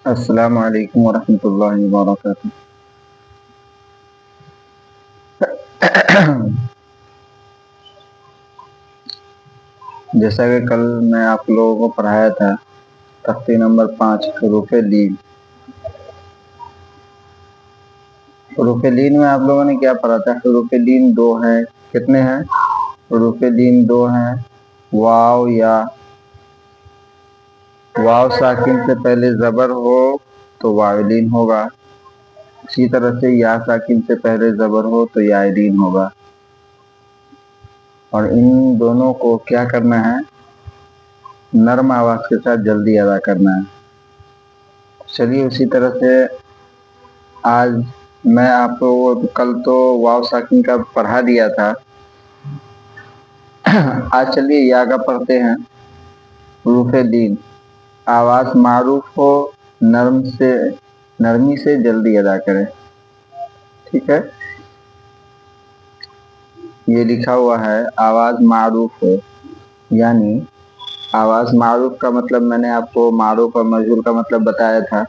السلام علیکم ورحمۃ اللہ وبرکاتہ۔ جیسا کہ کل میں آپ لوگوں کو پڑھایا تھا تختی نمبر 5 حروف لین۔ حروف لین میں آپ لوگوں نے کیا پڑھا تھا؟ حروف لین 2 ہیں۔ کتنے ہیں حروف لین؟ 2 ہیں۔ واو یا، واو ساکن سے پہلے زبر ہو تو واو لین ہوگا، اسی طرح سے یا ساکن سے پہلے زبر ہو تو یا لین ہوگا، اور ان دونوں کو کیا کرنا ہے؟ نرم آواز کے ساتھ جلدی ادا کرنا ہے۔ چلیے اسی طرح سے آج میں آپ کو کل تو واو ساکن کا پڑھا دیا تھا، آج چلیے یا کا پڑھتے ہیں۔ حروف لین آواز معروف ہو، نرمی سے جلدی ادا کریں، ٹھیک ہے؟ یہ لکھا ہوا ہے آواز معروف ہو، یعنی آواز معروف کا مطلب میں نے آپ کو معروف اور مجہول کا مطلب بتایا تھا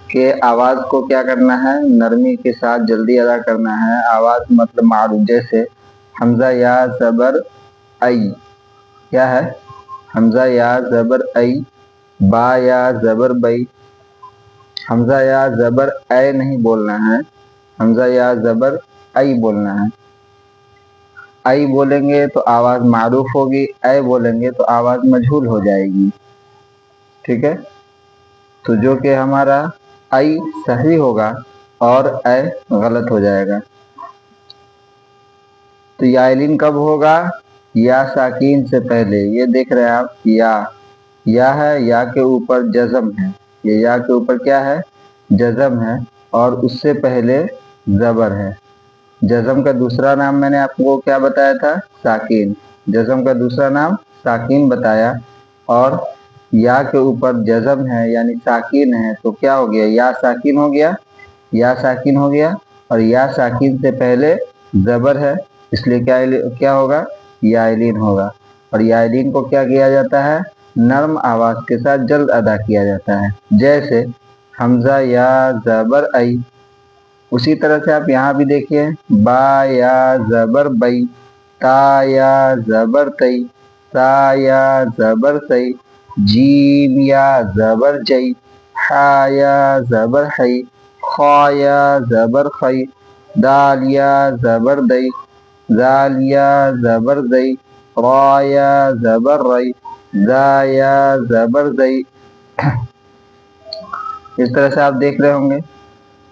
کہ آواز کو کیا کرنا ہے؟ نرمی کے ساتھ جلدی ادا کرنا ہے۔ آواز مطلب معروف، جیسے حمزہ یا زبر ای، کیا ہے؟ حمزہ یا زبر ای، با یا زبر بئی۔ حمزہ یا زبر اے نہیں بولنا ہے، حمزہ یا زبر ای بولنا ہے۔ ای بولیں گے تو آواز معروف ہوگی، اے بولیں گے تو آواز مجہول ہو جائے گی، ٹھیک ہے؟ تو جو کہ ہمارا ای صحیح ہوگا اور اے غلط ہو جائے گا۔ تو یا لین کب ہوگا؟ یا ساکین سے پہلے۔ یہ دیکھ رہے ہیں آپ، یا ہے، یا کے اوپر جزم ہے، یہ یا کے اوپر کیا ہے؟ جزم ہے، اور اس سے پہلے زبر ہے۔ جزم کا دوسرا نام میں نے آپ کو کیا بتایا تھا؟ ساکین۔ جزم کا دوسرا نام ساکین بتایا، اور یا کے اوپر جزم ہے یعنی ساکین ہے، تو کیا ہو گیا؟ یا ساکین ہو گیا، یا ساکین ہو گیا، اور یا ساکین سے پہلے زبر ہے، اس لیے کیا ہوگا؟ یا لین ہوگا۔ اور یا لین کو کیا کیا جاتا ہے؟ نرم آواز کے ساتھ جلد ادا کیا جاتا ہے، جیسے حمزہ یا زبر ای۔ اسی طرح سے آپ یہاں بھی دیکھیے، با یا زبر بئی، تا یا زبر تئی، سا یا زبر سی، جیم یا زبر جئی، حا یا زبر حی، خا یا زبر خی، دال یا زبر دئی، زال یا زبر زئی، را یا زبر رئی، زا یا زبر زئی۔ اس طرح سے آپ دیکھ رہے ہوں گے،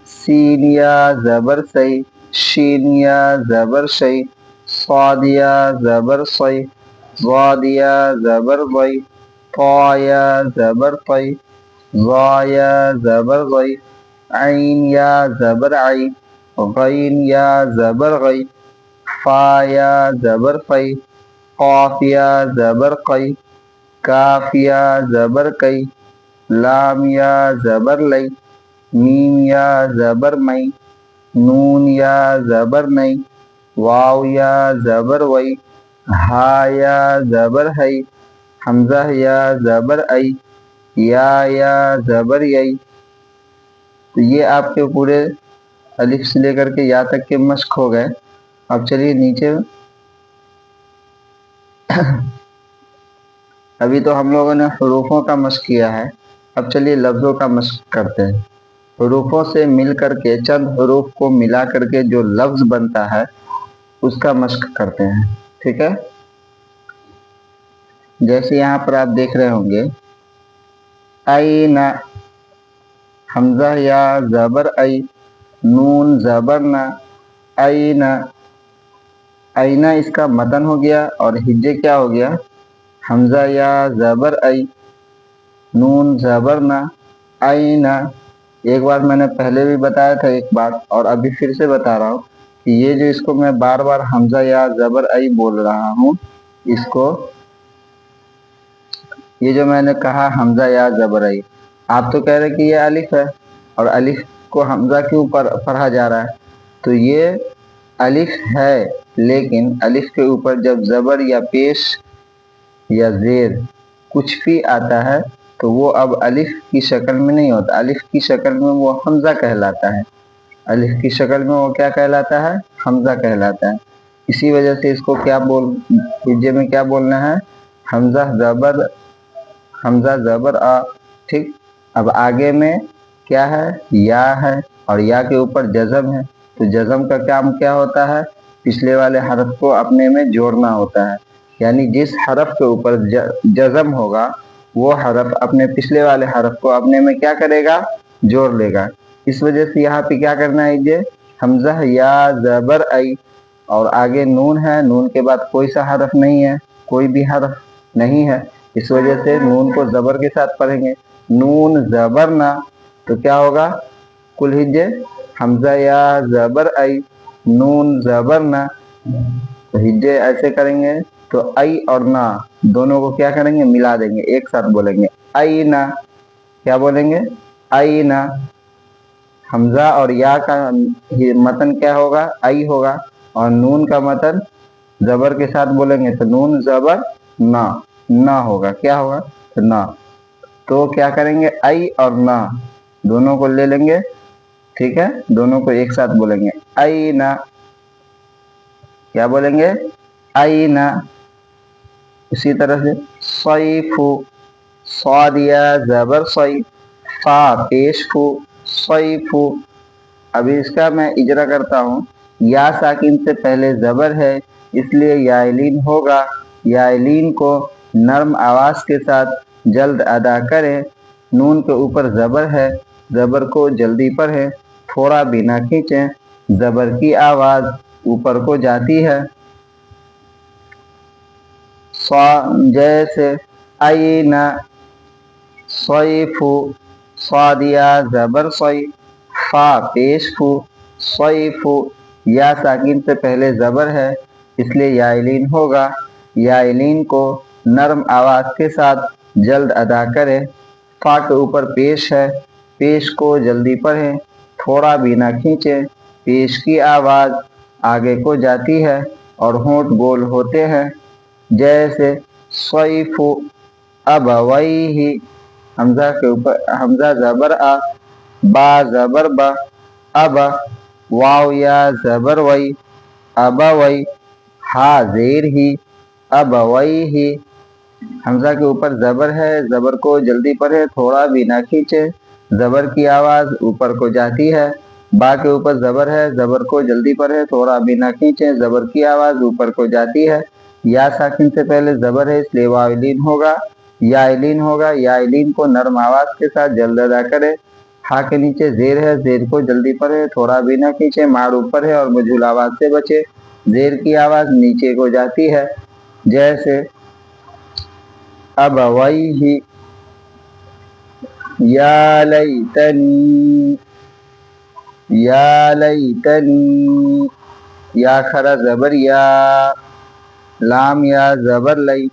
سین یا زبر سی، شین یا زبر شی، صاد یا زبر صی، ضاد یا زبر ضی، طا یا زبر طی، ظا یا زبر ضی، عین یا زبر عی، غین یا زبر غی، فا یا زبر فی، قاف یا زبر قی، کاف یا زبر کئی، لام یا زبر لئی، میم یا زبر مئی، نون یا زبر نئی، واو یا زبر وئی، ہا یا زبر ہئی، حمزہ یا زبر ای، یا زبر یئی۔ تو یہ آپ کے پورے الف سے لے کر کے یا تک کے مشق ہو گئے۔ اب چلیے نیچے، ابھی تو ہم لوگوں نے حروفوں کا مشق کیا ہے، اب چلیے لفظوں کا مشق کرتے ہیں۔ حروفوں سے مل کر کے چند حروف کو ملا کر کے جو لفظ بنتا ہے اس کا مشق کرتے ہیں، ٹھیک ہے؟ جیسے یہاں پر آپ دیکھ رہے ہوں گے، این، حمزہ یا زبر ای، نون زبر نا، این، اینا اس کا متن ہو گیا، اور ہجے کیا ہو گیا؟ حمزہ یا زبر ای، نون زبر نا، اینا۔ ایک بار میں نے پہلے بھی بتایا تھا ایک بات، اور ابھی پھر سے بتا رہا ہوں کہ یہ جو اس کو میں بار بار حمزہ یا زبر ای بول رہا ہوں، اس کو، یہ جو میں نے کہا حمزہ یا زبر ای، آپ تو کہہ رہے کہ یہ الف ہے، اور الف کو حمزہ کیوں پڑھا جا رہا ہے؟ تو یہ الف ہے، لیکن الف کے اوپر جب زبر یا پیش یا زیر کچھ بھی آتا ہے تو وہ اب الف کی شکل میں نہیں ہوتا، الف کی شکل میں وہ حمزہ کہلاتا ہے، الف کی شکل میں وہ کیا کہلاتا ہے؟ حمزہ کہلاتا ہے۔ اسی وجہ سے اس کو کیا ہجے میں کیا بولنا ہے؟ حمزہ زبر آ، ٹھیک۔ اب آگے میں کیا ہے؟ یا ہے، اور یا کے اوپر جزم ہے، تو جزم کا کام کیا ہوتا ہے؟ پچھلے والے حرف کو اپنے میں جوڑنا ہوتا ہے، یعنی جس حرف کے اوپر جزم ہوگا وہ حرف اپنے پچھلے والے حرف کو اپنے میں کیا کرے گا؟ جوڑ لے گا۔ اس وجہ سے یہاں پہ کیا کرنا ہے یہ حمزہ یا زبر ای، اور آگے نون ہے، نون کے بعد کوئی سا حرف نہیں ہے، کوئی بھی حرف نہیں ہے، اس وجہ سے نون کو زبر کے ساتھ پڑھیں گے، نون زبر نہ، تو کیا ہوگا؟ کل ہجے حمزہ یا زبر ای، نون زبر نہ، تو ہجے ایسے کریں گے تو ای اور نا دونوں کو کیا کریں گے؟ ملا دیں گے، ایک ساتھ بولیں گے ای نا، کیا بولیں گے؟ ای نا۔ حمزہ اور یا کا متن کیا ہوگا؟ ای ہوگا، اور نون کا متن زبر کے ساتھ بولیں گے تو نون زبر نہ ہوگا، کیا ہوگا؟ نہ۔ تو کیا کریں گے؟ ای اور نہ دونوں کو لے لیں گے، ٹھیک ہے، دونوں کو ایک ساتھ بولیں گے ای نا، کیا بولیں گے؟ ای نا۔ اسی طرح سے صیف، صاد یا زبر صی، فا پیش فو، صیف۔ ابھی اس کا میں اجرا کرتا ہوں، یا ساکن سے پہلے زبر ہے اس لیے یائلین ہوگا، یائلین کو نرم آواز کے ساتھ جلد ادا کریں، نون کے اوپر زبر ہے، زبر کو جلدی پڑھیں، تھوڑا بھی نہ کھینچیں، زبر کی آواز اوپر کو جاتی ہے، جیسے اینا صیف، صاد یا زبر صی، فا پیش فو، صیف۔ یا ساکن سے پہلے زبر ہے اس لیے یائلین ہوگا، یائلین کو نرم آواز کے ساتھ جلد ادا کرے، فا کے اوپر پیش ہے، پیش کو جلدی پڑھیں، تھوڑا بھی نہ کھینچیں، پیش کی آواز آگے کو جاتی ہے اور ہونٹ گول ہوتے ہیں، جیسے صیف ابویہ، حمزہ کے اوپر حمزہ زبر آ، با زبر با، اب، واو یا زبر وی، ابوی، ہا زیر ہی، ابویہ۔ حمزہ کے اوپر زبر ہے، زبر کو جلدی پڑھے، تھوڑا بھی نہ کھینچے، زبر کی آواز اوپر کو جاتی ہے، با کے اوپر زبر ہے، زبر کو جلدی پڑھے، تھوڑا بھی نہ کھینچے، زبر کی آواز اوپر کو جاتی ہے، یا ساکن سے پہلے زبر ہے اس لیے واولین ہوگا، یائلین ہوگا، یائلین کو نرم آواز کے ساتھ جلد ادا کرے، ہا کے نیچے زیر ہے، زیر کو جلدی پڑھے، تھوڑا بھی نہ کھینچے، ماڑ اوپر ہے اور مجھول آواز سے بچے، زیر کی آواز نیچے کو جاتی ہے، جیسے ابویہ، یا لیتنی، یا لیتنی، یا کھڑا زبر یا، لام یا زبر لئی،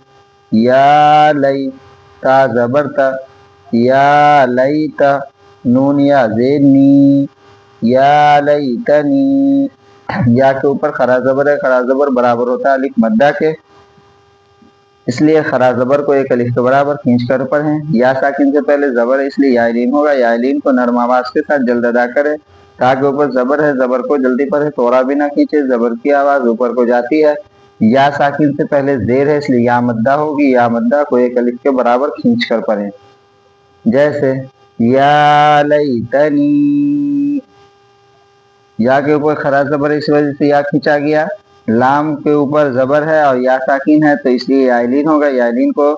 یا لئی، تا زبر تا، یا لیتا، نون یا زیر نی، یا لیتنی۔ یا کے اوپر خرا زبر ہے، خرا زبر برابر ہوتا ہے الف مدہ کے، اس لیے خرا زبر کو ایک الف کے برابر کھینچ کر پڑھیں، یا ساکن سے پہلے زبر ہے اس لیے یائلین ہوگا، یائلین کو نرم آواز کے ساتھ جلد ادا کرے، تا کے اوپر زبر ہے، زبر کو جلدی پڑھے، تھوڑا بھی نہ کھینچے، زبر کی آواز اوپر کو جاتی ہے، یا ساکن سے پہلے زیر ہے اس لیے یا مدہ ہوگی، یا مدہ کو ایک الف کے برابر کھینچ کر پڑھیں، جیسے یا لیتنی۔ یا کے اوپر خرا زبر ہے اس وجہ سے یا کھینچا گیا، لام کے اوپر زبر ہے اور یا ساکن ہے تو اس لیے یائلین ہوگا، یائلین کو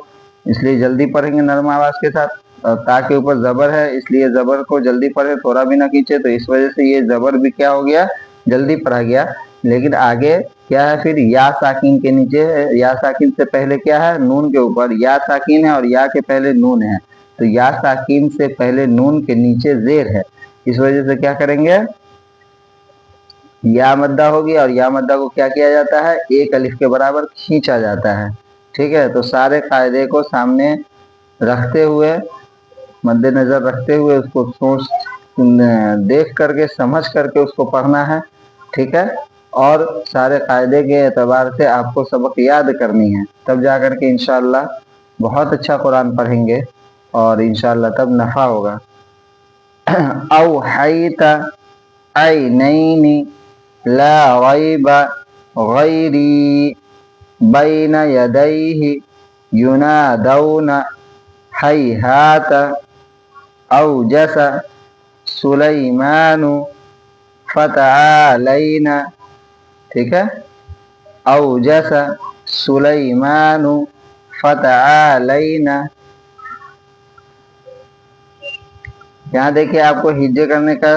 اس لیے جلدی پڑھیں گے نرم آواز کے ساتھ، اور تا کے اوپر زبر ہے اس لیے زبر کو جلدی پڑھے، تھوڑا بھی نہ کھینچے، تو اس وجہ سے یہ زبر بھی کیا ہو گیا؟ جلدی پڑھا گیا، لیکن آگے کیا ہے پھر یا ساکن کے نیچے ہے، یا ساکن سے پہلے کیا ہے؟ نون کے اوپر یا ساکن ہے اور یا کے پہلے نون ہے، تو یا ساکن سے پہلے نون کے نیچے زیر ہے، اس وجہ سے کیا کریں گے؟ یا مدہ ہوگی، اور یا مدہ کو کیا کیا جاتا ہے؟ ایک الف کے برابر کھینچا جاتا ہے، ٹھیک ہے۔ تو سارے قاعدے کو سامنے رکھتے ہوئے، مد نظر رکھتے ہوئے اس کو سوچ دیکھ کر کے سمجھ کر کے اس کو پڑھنا ہے، ٹھیک ہے، اور سارے قاعدے کے اعتبار سے آپ کو سبق یاد کرنی ہے، تب جا کر کے انشاءاللہ بہت اچھا قرآن پڑھیں گے۔ اور انشاءاللہ تب نفع ہوگا. اوحیت عینین لا ریب غیری بین یدیہ ینادون ہیہات اوجس سلیمان فتعالینا. ٹھیک ہے، اوجس سلیمان فتعالینا. یہاں دیکھیے آپ کو ہجے کرنے کا،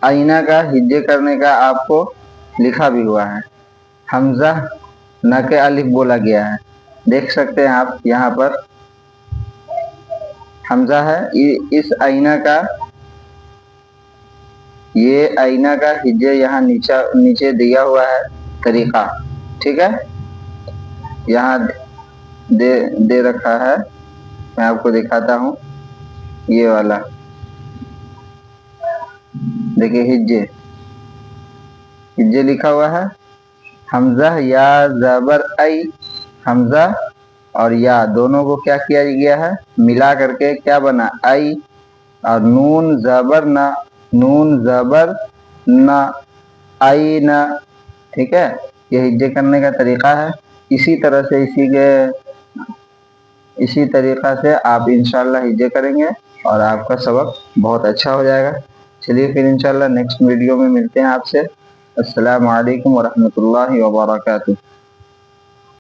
آئینہ کا ہجے کرنے کا آپ کو لکھا بھی ہوا ہے. حمزہ نہ کہ الف بولا گیا ہے. دیکھ سکتے ہیں آپ یہاں پر حمزہ ہے. اس آئینہ کا، یہ آئینہ کا ہجے یہاں نیچے دیا ہوا ہے طریقہ. ٹھیک ہے، یہاں دے رکھا ہے. میں آپ کو دکھاتا ہوں. یہ والا دیکھیے ہجے لکھا ہوا ہے. حمزہ یا زبر ای، حمزہ اور یا دونوں کو کیا کیا گیا ہے، ملا کر کے کیا بنا، ای. اور نون زبر نہ، نون زبر نہ، ای نہ. ٹھیک ہے، یہ ہجے کرنے کا طریقہ ہے. اسی طرح سے اسی طریقہ سے آپ انشاءاللہ ہجے کریں گے اور آپ کا سبق بہت اچھا ہو جائے گا. چلیے پھر انشاءاللہ نیکسٹ ویڈیو میں ملتے ہیں آپ سے. السلام علیکم ورحمۃ اللہ وبرکاتہ.